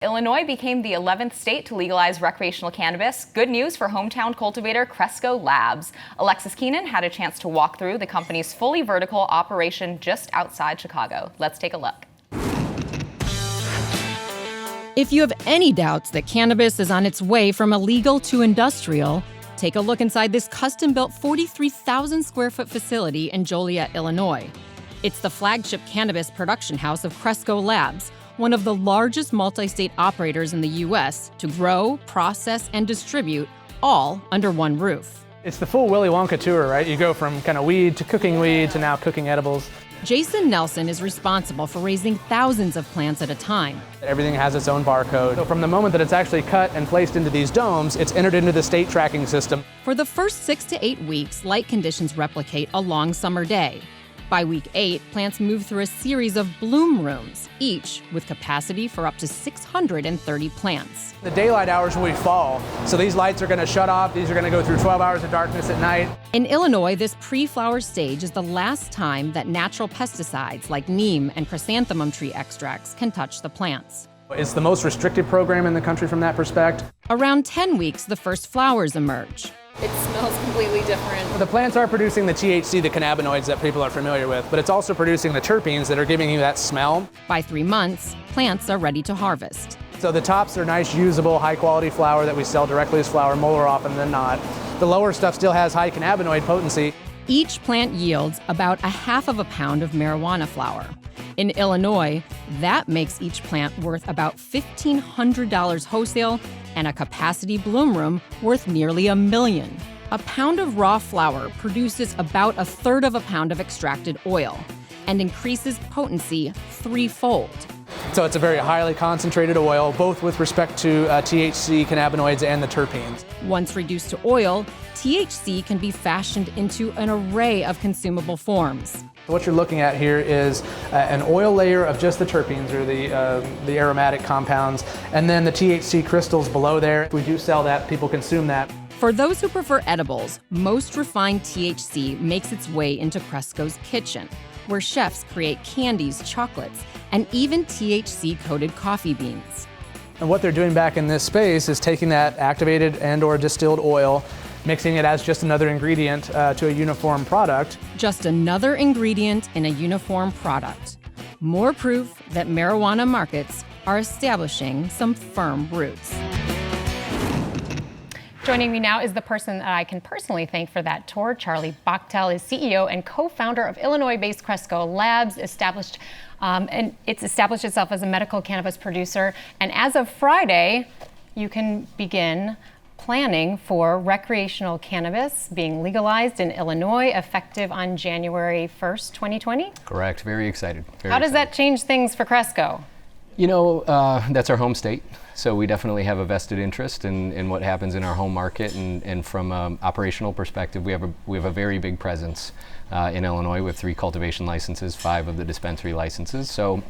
Illinois became the 11th state to legalize recreational cannabis. Good news for hometown cultivator Cresco Labs. Alexis Keenan had a chance to walk through the company's fully vertical operation just outside Chicago. Let's take a look. If you have any doubts that cannabis is on its way from illegal to industrial, take a look inside this custom-built 43,000 square foot facility in Joliet, Illinois. It's the flagship cannabis production house of Cresco Labs, one of the largest multi-state operators in the U.S. to grow, process, and distribute all under one roof. It's the full Willy Wonka tour, right? You go from kind of weed to cooking weed to now cooking edibles. Jason Nelson is responsible for raising thousands of plants at a time. Everything has its own barcode. So from the moment that it's actually cut and placed into these domes, it's entered into the state tracking system. For the first 6 to 8 weeks, light conditions replicate a long summer day. By week 8, plants move through a series of bloom rooms, each with capacity for up to 630 plants. The daylight hours will be fall, so these lights are going to shut off. These are going to go through 12 hours of darkness at night. In Illinois, this pre-flower stage is the last time that natural pesticides like neem and chrysanthemum tree extracts can touch the plants. It's the most restricted program in the country from that perspective. Around 10 weeks, the first flowers emerge. It smells completely different. The plants are producing the THC, the cannabinoids that people are familiar with, but it's also producing the terpenes that are giving you that smell. By 3 months, plants are ready to harvest. So the tops are nice, usable, high-quality flower that we sell directly as flower more often than not. The lower stuff still has high cannabinoid potency. Each plant yields about 1/2 pound of marijuana flower. In Illinois, that makes each plant worth about $1,500 wholesale and a capacity bloom room worth nearly $1 million. A pound of raw flower produces about 1/3 pound of extracted oil and increases potency 3-fold. So it's a very highly concentrated oil, both with respect to THC, cannabinoids, and the terpenes. Once reduced to oil, THC can be fashioned into an array of consumable forms. What you're looking at here is an oil layer of just the terpenes, or the aromatic compounds, and then the THC crystals below there. We do sell that, people consume that. For those who prefer edibles, most refined THC makes its way into Cresco's kitchen, where chefs create candies, chocolates, and even THC-coated coffee beans. And what they're doing back in this space is taking that activated and/or distilled oil, mixing it as just another ingredient to a uniform product. Just another ingredient in a uniform product. More proof that marijuana markets are establishing some firm roots. Joining me now is the person that I can personally thank for that tour. Charlie Bachteu is CEO and co-founder of Illinois-based Cresco Labs, and it's established itself as a medical cannabis producer. And as of Friday, you can begin planning for recreational cannabis being legalized in Illinois, effective on January 1st, 2020? Correct. Very excited. How does that change things for Cresco? You know, that's our home state, so we definitely have a vested interest in what happens in our home market, and from an operational perspective, we have a very big presence in Illinois with 3 cultivation licenses, 5 of the dispensary licenses. So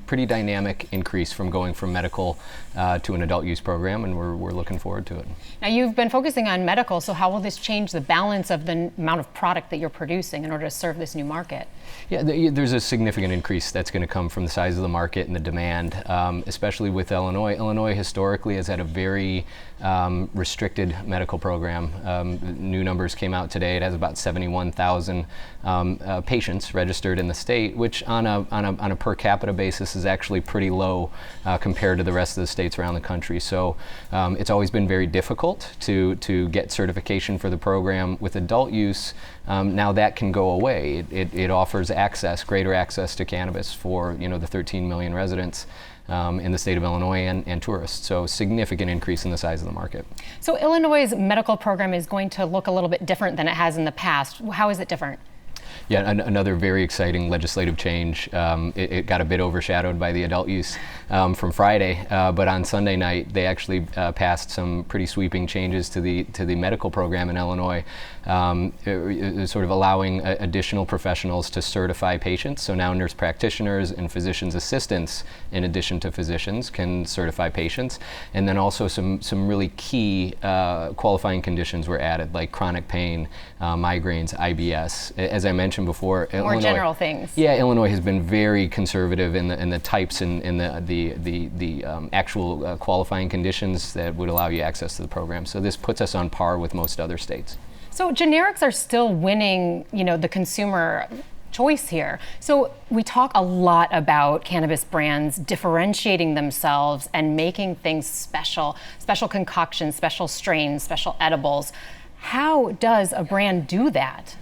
pretty dynamic increase from going from medical to an adult use program, and we're looking forward to it. Now, you've been focusing on medical, so how will this change the balance of the amount of product that you're producing in order to serve this new market? Yeah, there's a significant increase that's going to come from the size of the market and the demand, especially with Illinois. Illinois historically has had a very restricted medical program. New numbers came out today. It has about 71,000 patients registered in the state, which on a per capita basis is actually pretty low compared to the rest of the states around the country. So it's always been very difficult to get certification for the program. With adult use, now that can go away. It offers access, greater access to cannabis for the 13 million residents in the state of Illinois and tourists. So significant increase in the size of the market. So Illinois' medical program is going to look a little bit different than it has in the past. How is it different? Yeah, another very exciting legislative change. It got a bit overshadowed by the adult use from Friday, but on Sunday night they actually passed some pretty sweeping changes to the medical program in Illinois, sort of allowing additional professionals to certify patients. So now nurse practitioners and physicians' assistants, in addition to physicians, can certify patients. And then also some really key qualifying conditions were added, like chronic pain, migraines, IBS. As I mentioned mentioned before, More general things. Yeah, Illinois has been very conservative in the types and in the actual qualifying conditions that would allow you access to the program. So this puts us on par with most other states. So generics are still winning, the consumer choice here. So we talk a lot about cannabis brands differentiating themselves and making things special concoctions, special strains, special edibles. How does a brand do that?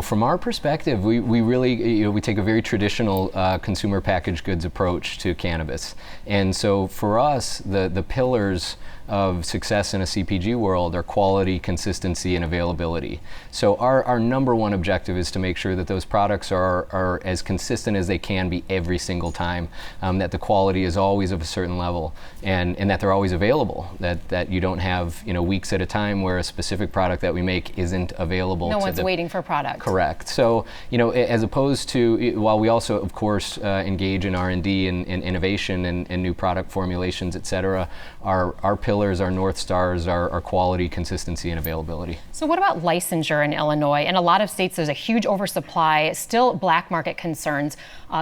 From our perspective, we really, we take a very traditional consumer packaged goods approach to cannabis. And so for us, the pillars of success in a CPG world are quality, consistency, and availability. So our number one objective is to make sure that those products are as consistent as they can be every single time, that the quality is always of a certain level, and that they're always available, that you don't have weeks at a time where a specific product that we make isn't available. No one's waiting for product. Correct. So, as opposed to, while we also, of course, engage in R&D and innovation and new product formulations, et cetera, our pillars, our North Stars, are quality, consistency, and availability. So what about licensure in Illinois? In a lot of states, there's a huge oversupply, still black market concerns,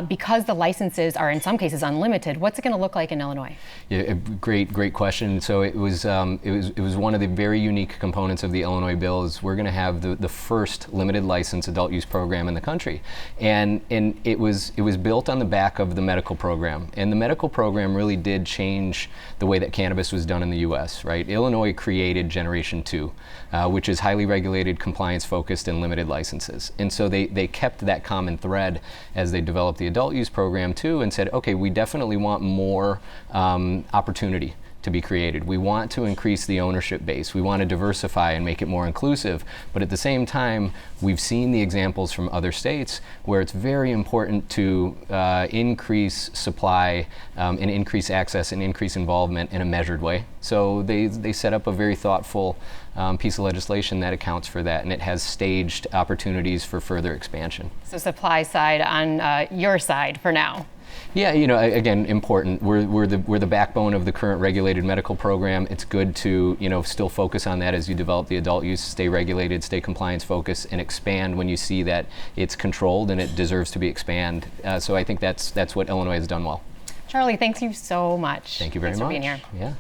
because the licenses are in some cases unlimited. What's it going to look like in Illinois? Yeah, great question. So it was one of the very unique components of the Illinois bill is we're going to have the first limited license adult use program in the country, and it was built on the back of the medical program, and the medical program really did change the way that cannabis was done in the U.S. Right? Illinois created Generation 2, which is highly regulated, compliance-focused, and limited licenses, and so they kept that common thread as they developed the adult use program too, and said, okay, we definitely want more opportunity to be created. We want to increase the ownership base. We want to diversify and make it more inclusive. But at the same time, we've seen the examples from other states where it's very important to increase supply and increase access and increase involvement in a measured way. So they set up a very thoughtful piece of legislation that accounts for that, and it has staged opportunities for further expansion. So supply side on your side for now. Yeah, again, important. We're the backbone of the current regulated medical program. It's good to, still focus on that as you develop the adult use, stay regulated, stay compliance focused, and expand when you see that it's controlled and it deserves to be expanded. So I think that's what Illinois has done well. Charlie, thank you so much. Thanks for being here. Yeah.